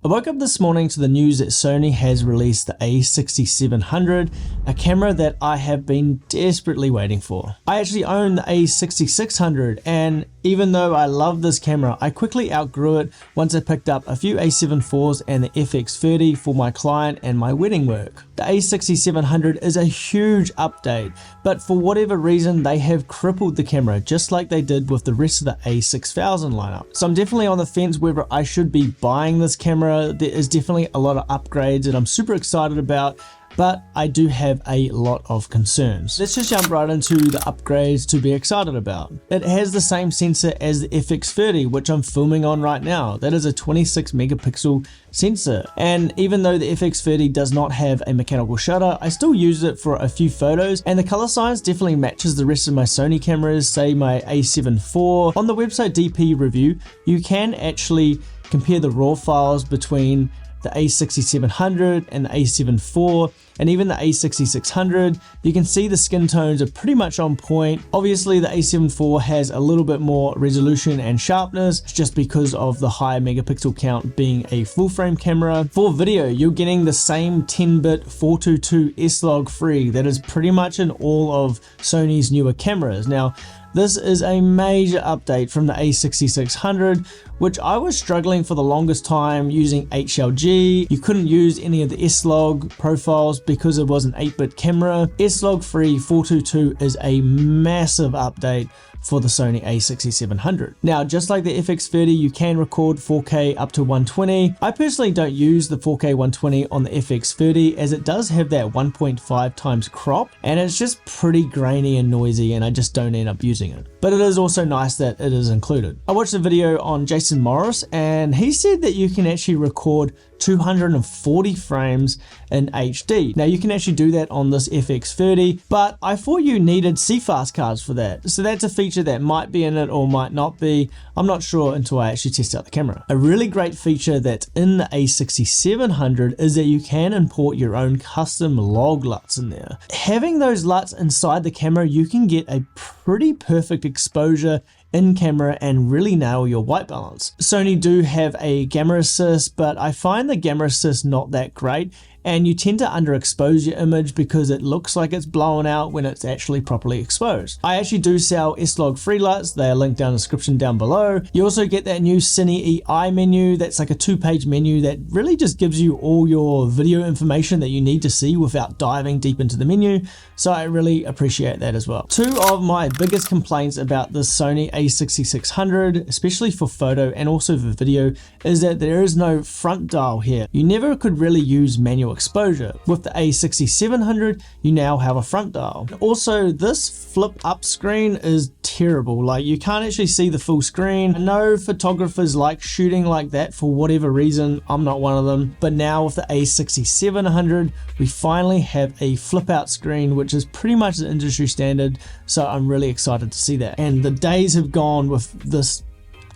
I woke up this morning to the news that Sony has released the A6700, a camera that I have been desperately waiting for. I actually own the A6600, and even though I love this camera, I quickly outgrew it once I picked up a few A7 IVs and the FX30 for my client and my wedding work. The A6700 is a huge update, but for whatever reason they have crippled the camera just like they did with the rest of the A6000 lineup. So I'm definitely on the fence whether I should be buying this camera. There is definitely a lot of upgrades that I'm super excited about, but I do have a lot of concerns. Let's just jump right into the upgrades to be excited about. It has the same sensor as the FX30, which I'm filming on right now. That is a 26 megapixel sensor. And even though the FX30 does not have a mechanical shutter, I still use it for a few photos, and the color science definitely matches the rest of my Sony cameras, say my A7 IV. On the website DP Review, you can actually compare the raw files between the A6700 and the A7 IV, and even the A6600. You can see the skin tones are pretty much on point. Obviously the A7 IV has a little bit more resolution and sharpness just because of the high megapixel count being a full frame camera. For video, you're getting the same 10-bit 422 S-Log free that is pretty much in all of Sony's newer cameras. Now, this is a major update from the A6600, which I was struggling for the longest time using HLG. You couldn't use any of the S-Log profiles because it was an 8-bit camera. S-Log free 422 is a massive update for the Sony A6700. Now, just like the FX30, you can record 4K up to 120. I personally don't use the 4K 120 on the FX30 as it does have that 1.5 times crop, and it's just pretty grainy and noisy, and I just don't end up using it. But it is also nice that it is included. I watched a video on Jason Morris, and he said that you can actually record 240 frames in HD. Now you can actually do that on this FX30, but I thought you needed CFast cards for that. So that's a feature that might be in it or might not be. I'm not sure until I actually test out the camera. A really great feature that's in the A6700 is that you can import your own custom log LUTs in there. Having those LUTs inside the camera, you can get a pretty perfect exposure in camera and really nail your white balance. Sony do have a gamma assist, but I find the gamma assist not that great, and you tend to underexpose your image because it looks like it's blown out when it's actually properly exposed. I actually do sell S-Log free LUTs. They are linked down in the description down below. You also get that new Cine EI menu. That's like a 2-page menu that really just gives you all your video information that you need to see without diving deep into the menu. So I really appreciate that as well. Two of my biggest complaints about the Sony A6600, especially for photo and also for video, is that there is no front dial here. You never could really use manual exposure. With the A6700, you now have a front dial. Also, this flip up screen is terrible. Like, you can't actually see the full screen. I know photographers like shooting like that for whatever reason. I'm not one of them. But now with the A6700, we finally have a flip out screen, which is pretty much the industry standard. So I'm really excited to see that. And the days have gone with this,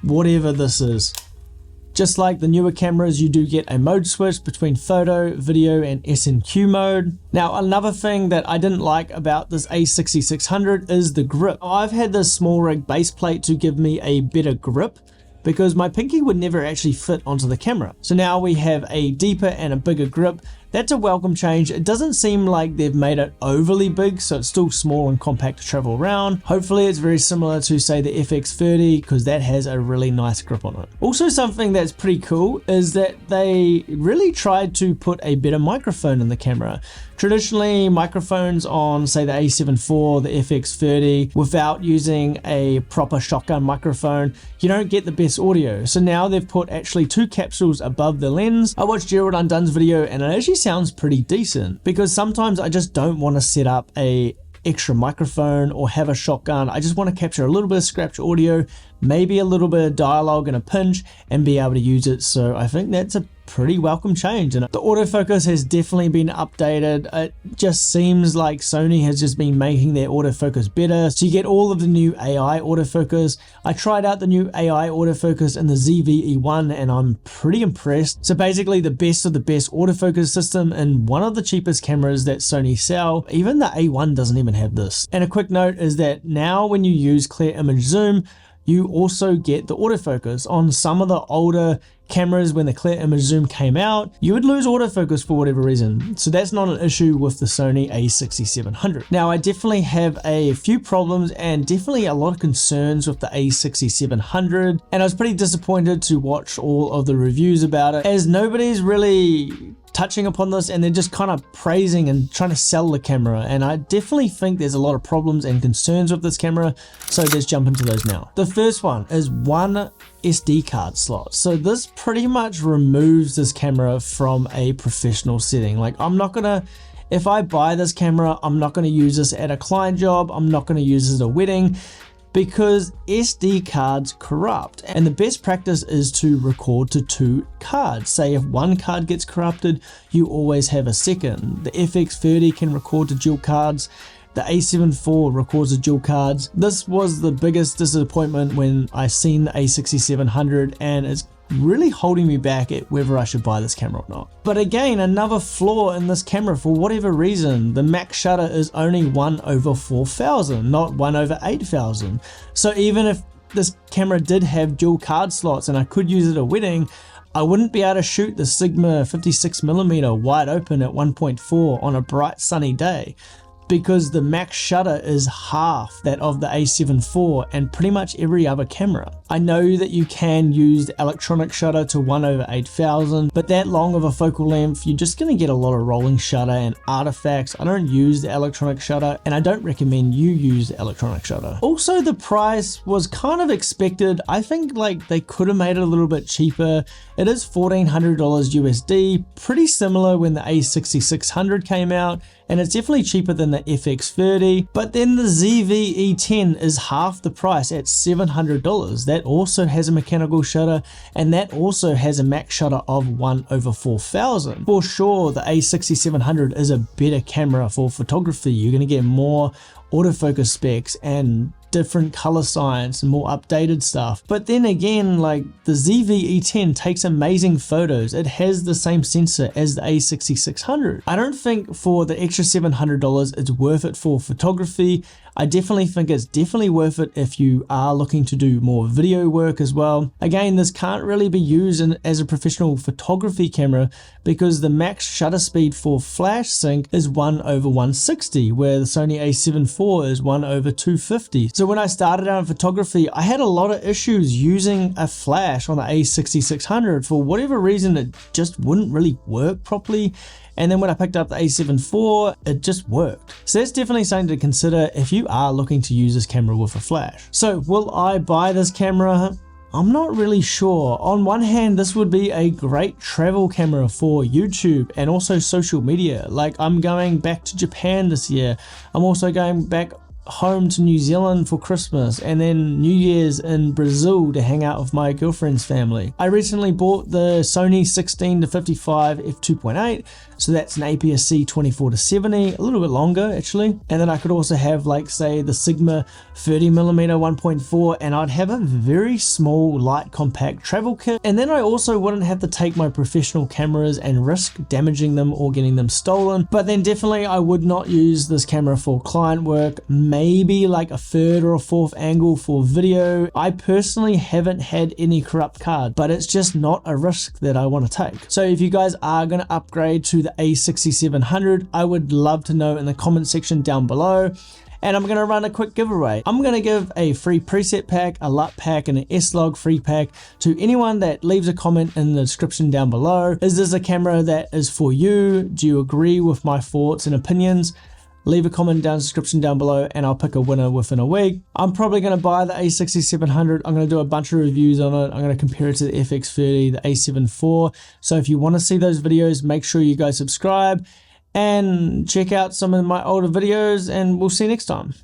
whatever this is. Just like the newer cameras, you do get a mode switch between photo, video, and SNQ mode. Now, another thing that I didn't like about this A6600 is the grip. I've had this small rig base plate to give me a better grip because my pinky would never actually fit onto the camera. So now we have a deeper and a bigger grip. That's a welcome change. It doesn't seem like they've made it overly big, so it's still small and compact to travel around. Hopefully it's very similar to, say, the FX30, because that has a really nice grip on it. Also, something that's pretty cool is that they really tried to put a better microphone in the camera. Traditionally, microphones on, say, the A7 IV, the FX30, without using a proper shotgun microphone, you don't get the best audio. So now they've put actually 2 capsules above the lens. I watched Gerard Needham's video and it actually sounds pretty decent, because sometimes I just don't want to set up a extra microphone or have a shotgun. I just want to capture a little bit of scratch audio, maybe a little bit of dialogue in a pinch, and be able to use it. So I think that's a pretty welcome change. And the autofocus has definitely been updated. It just seems like Sony has just been making their autofocus better. So you get all of the new AI autofocus. I tried out the new AI autofocus in the ZV-E1 and I'm pretty impressed. So basically the best of the best autofocus system in one of the cheapest cameras that Sony sell. Even the A1 doesn't even have this. And a quick note is that now when you use clear image zoom, you also get the autofocus. On some of the older cameras, when the clear image zoom came out, you would lose autofocus for whatever reason. So that's not an issue with the Sony A6700. Now, I definitely have a few problems and definitely a lot of concerns with the A6700, and I was pretty disappointed to watch all of the reviews about it, as nobody's really touching upon this, and they're just kind of praising and trying to sell the camera, and I definitely think there's a lot of problems and concerns with this camera, so let's jump into those now. The first one is one SD card slot. So this pretty much removes this camera from a professional setting. Like, I'm not gonna, if I buy this camera, I'm not gonna use this at a client job, I'm not gonna use this at a wedding, because SD cards corrupt, and the best practice is to record to 2 cards. Say if one card gets corrupted, you always have a second. The FX30 can record to dual cards. The A7 IV records to dual cards. This was the biggest disappointment when I seen the A6700, and it's really holding me back at whether I should buy this camera or not. But again, another flaw in this camera, for whatever reason, the max shutter is only 1/4000, not 1/8000. So even if this camera did have dual card slots and I could use it at a wedding, I wouldn't be able to shoot the Sigma 56mm wide open at 1.4 on a bright sunny day, because the max shutter is half that of the A7 IV and pretty much every other camera. I know that you can use the electronic shutter to 1/8000, but that long of a focal length, you're just gonna get a lot of rolling shutter and artifacts. I don't use the electronic shutter, and I don't recommend you use the electronic shutter. Also, the price was kind of expected. I think like they could have made it a little bit cheaper. It is $1,400 USD, pretty similar when the A6600 came out, and it's definitely cheaper than the FX30, but then the ZV-E10 is half the price at $700. That also has a mechanical shutter, and that also has a max shutter of 1/4000. For sure, the A6700 is a better camera for photography. You're gonna get more autofocus specs and different color science and more updated stuff. But then again, like the ZV-E10 takes amazing photos. It has the same sensor as the A6600. I don't think for the extra $700 it's worth it for photography. I definitely think it's definitely worth it if you are looking to do more video work as well. Again, this can't really be used as a professional photography camera because the max shutter speed for flash sync is 1/160, where the Sony A7 IV is 1/250. So when I started out in photography, I had a lot of issues using a flash on the A6600. For whatever reason, it just wouldn't really work properly. And then when I picked up the A7 IV, it just worked. So that's definitely something to consider if you are looking to use this camera with a flash. So will I buy this camera? I'm not really sure. On one hand, this would be a great travel camera for YouTube and also social media. Like, I'm going back to Japan this year. I'm also going back home to New Zealand for Christmas, and then New Year's in Brazil to hang out with my girlfriend's family. I recently bought the Sony 16-55 f2.8, so that's an APS-C 24-70, a little bit longer actually. And then I could also have, like, say the Sigma 30mm 1.4, and I'd have a very small light compact travel kit, and then I also wouldn't have to take my professional cameras and risk damaging them or getting them stolen. But then definitely I would not use this camera for client work, maybe like a third or a fourth angle for video. I personally haven't had any corrupt card, but it's just not a risk that I want to take. So if you guys are going to upgrade to the A6700, I would love to know in the comment section down below. And I'm going to run a quick giveaway. I'm going to give a free preset pack, a LUT pack, and an S-Log free pack to anyone that leaves a comment in the description down below. Is this a camera that is for you? Do you agree with my thoughts and opinions? Leave a comment down in the description down below, and I'll pick a winner within a week. I'm probably going to buy the A6700. I'm going to do a bunch of reviews on it. I'm going to compare it to the FX30, the A7 IV. So if you want to see those videos, make sure you guys subscribe and check out some of my older videos, and we'll see you next time.